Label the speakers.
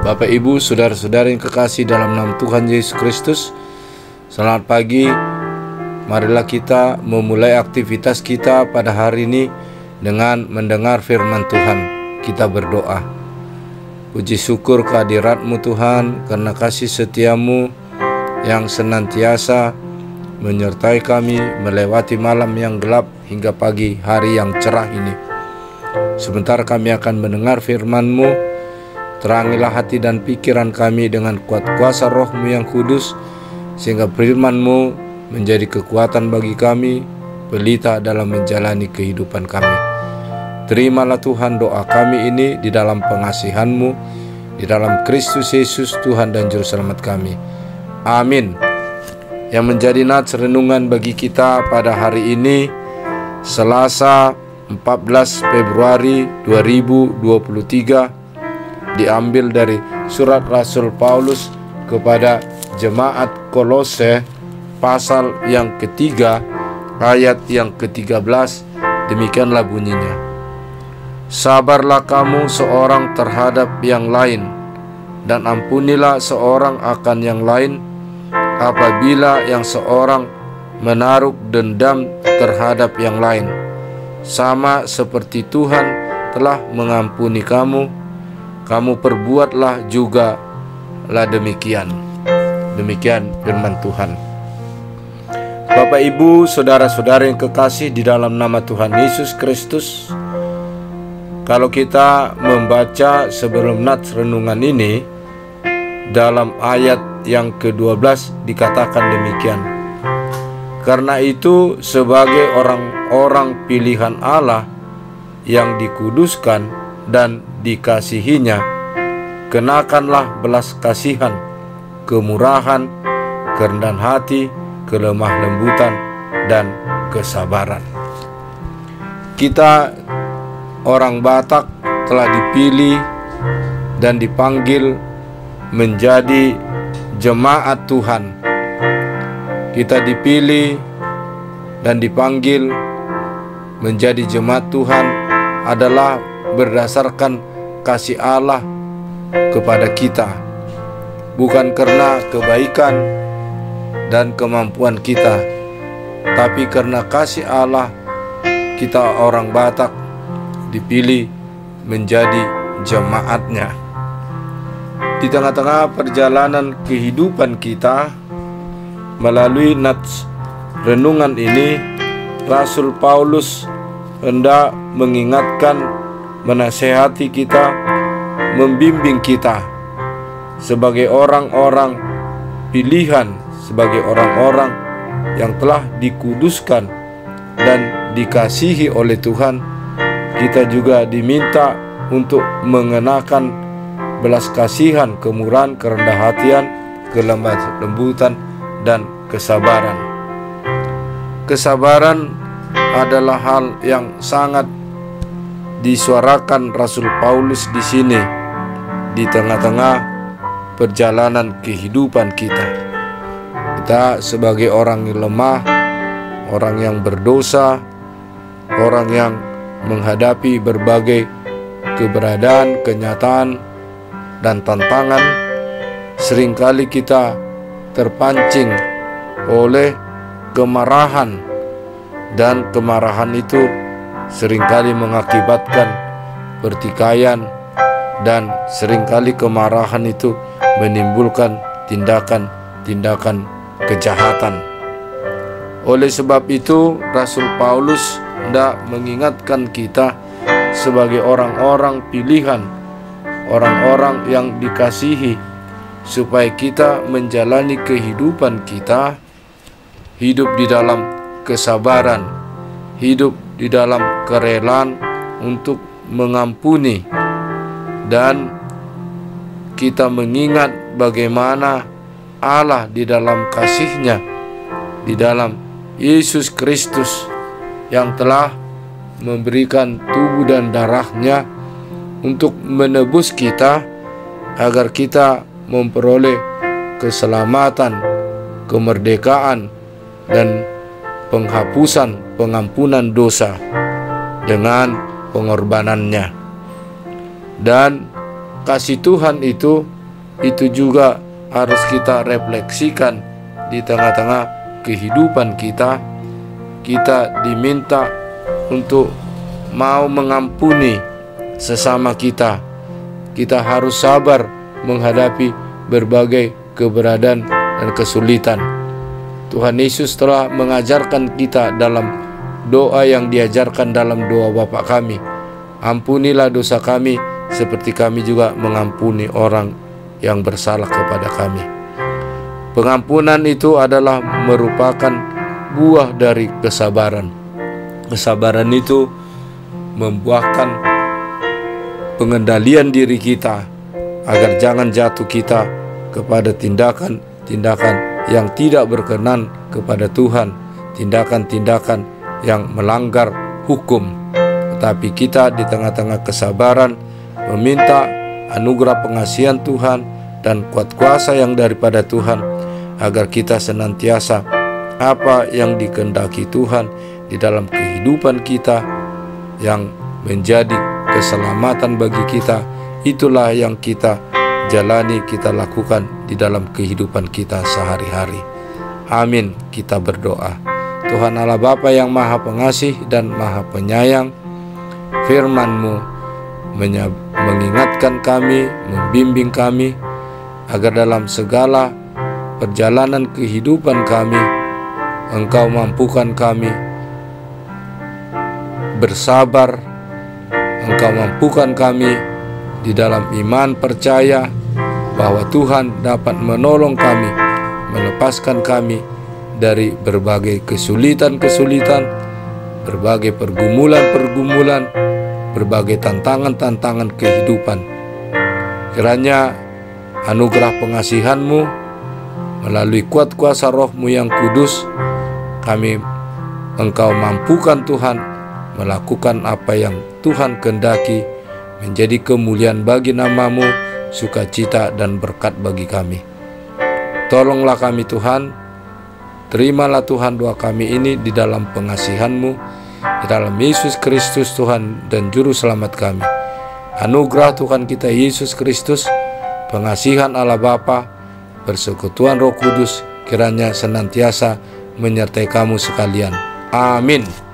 Speaker 1: Bapak, Ibu, saudara-saudara yang kekasih dalam nama Tuhan Yesus Kristus, selamat pagi. Marilah kita memulai aktivitas kita pada hari ini dengan mendengar firman Tuhan. Kita berdoa. Puji syukur kehadirat-Mu Tuhan, karena kasih setia-Mu yang senantiasa menyertai kami melewati malam yang gelap hingga pagi hari yang cerah ini. Sebentar kami akan mendengar firman-Mu. Terangilah hati dan pikiran kami dengan kuat kuasa Roh-Mu yang kudus, sehingga firman-Mu menjadi kekuatan bagi kami, pelita dalam menjalani kehidupan kami. Terimalah Tuhan doa kami ini di dalam pengasihan-Mu, di dalam Kristus Yesus Tuhan dan Juru Selamat kami. Amin. Yang menjadi nats renungan bagi kita pada hari ini, Selasa 14 Februari 2023, diambil dari surat Rasul Paulus kepada jemaat Kolose pasal yang ketiga ayat yang ke-13. Demikianlah bunyinya. Sabarlah kamu seorang terhadap yang lain, dan ampunilah seorang akan yang lain apabila yang seorang menaruh dendam terhadap yang lain, sama seperti Tuhan telah mengampuni kamu, kamu perbuatlah juga lah demikian. Demikian firman Tuhan. Bapak, Ibu, saudara-saudara yang kekasih di dalam nama Tuhan Yesus Kristus, kalau kita membaca sebelum nats renungan ini, dalam ayat yang ke-12 dikatakan demikian. Karena itu, sebagai orang-orang pilihan Allah yang dikuduskan dan dikasihinya, kenakanlah belas kasihan, kemurahan, kerendahan hati, kelemah lembutan, dan kesabaran. Kita orang Batak telah dipilih dan dipanggil menjadi jemaat Tuhan. Kita dipilih dan dipanggil menjadi jemaat Tuhan adalah berdasarkan kasih Allah kepada kita, bukan karena kebaikan dan kemampuan kita, tapi karena kasih Allah. Kita orang Batak dipilih menjadi jemaatnya. Di tengah-tengah perjalanan kehidupan kita, melalui nats renungan ini, Rasul Paulus hendak mengingatkan, menasehati kita, membimbing kita sebagai orang-orang pilihan, sebagai orang-orang yang telah dikuduskan dan dikasihi oleh Tuhan. Kita juga diminta untuk mengenakan belas kasihan, kemurahan, kerendahan hatian, kelemah lembutan, dan kesabaran. Kesabaran adalah hal yang sangat disuarakan Rasul Paulus di sini, di tengah-tengah perjalanan kehidupan kita. Kita sebagai orang yang lemah, orang yang berdosa, orang yang menghadapi berbagai keberadaan, kenyataan, dan tantangan, seringkali kita terpancing oleh kemarahan, dan kemarahan itu seringkali mengakibatkan pertikaian, dan seringkali kemarahan itu menimbulkan tindakan-tindakan kejahatan. Oleh sebab itu, Rasul Paulus hendak mengingatkan kita sebagai orang-orang pilihan, orang-orang yang dikasihi, supaya kita menjalani kehidupan kita, hidup di dalam kesabaran, hidup di dalam kerelaan untuk mengampuni, dan kita mengingat bagaimana Allah di dalam kasih-Nya, di dalam Yesus Kristus yang telah memberikan tubuh dan darah-Nya untuk menebus kita, agar kita memperoleh keselamatan, kemerdekaan, dan penghapusan, pengampunan dosa dengan pengorbanannya. Dan kasih Tuhan itu itu juga harus kita refleksikan di tengah-tengah kehidupan kita. Kita diminta untuk mau mengampuni sesama kita. Kita harus sabar menghadapi berbagai keberadaan dan kesulitan. Tuhan Yesus telah mengajarkan kita dalam doa yang diajarkan dalam doa Bapa kami. Ampunilah dosa kami seperti kami juga mengampuni orang yang bersalah kepada kami. Pengampunan itu adalah merupakan buah dari kesabaran. Kesabaran itu membuahkan pengendalian diri kita agar jangan jatuh kita kepada tindakan-tindakan yang tidak berkenan kepada Tuhan, tindakan-tindakan yang melanggar hukum. Tetapi kita di tengah-tengah kesabaran meminta anugerah pengasihan Tuhan dan kuat kuasa yang daripada Tuhan, agar kita senantiasa apa yang dikehendaki Tuhan di dalam kehidupan kita yang menjadi keselamatan bagi kita, itulah yang kita jalani, kita lakukan di dalam kehidupan kita sehari-hari. Amin. Kita berdoa. Tuhan Allah Bapa yang Maha Pengasih dan Maha Penyayang, firman-Mu mengingatkan kami, membimbing kami, agar dalam segala perjalanan kehidupan kami, Engkau mampukan kami bersabar, Engkau mampukan kami di dalam iman percaya bahwa Tuhan dapat menolong kami, melepaskan kami dari berbagai kesulitan-kesulitan, berbagai pergumulan-pergumulan, berbagai tantangan-tantangan kehidupan. Kiranya anugerah pengasihan-Mu melalui kuat kuasa Roh-Mu yang kudus, Engkau mampukan Tuhan melakukan apa yang Tuhan kehendaki, menjadi kemuliaan bagi nama-Mu, sukacita dan berkat bagi kami. Tolonglah kami Tuhan, terimalah Tuhan doa kami ini di dalam pengasihan-Mu, di dalam Yesus Kristus Tuhan dan Juru Selamat kami. Anugerah Tuhan kita Yesus Kristus, pengasihan Allah Bapa, persekutuan Roh Kudus kiranya senantiasa menyertai kamu sekalian. Amin.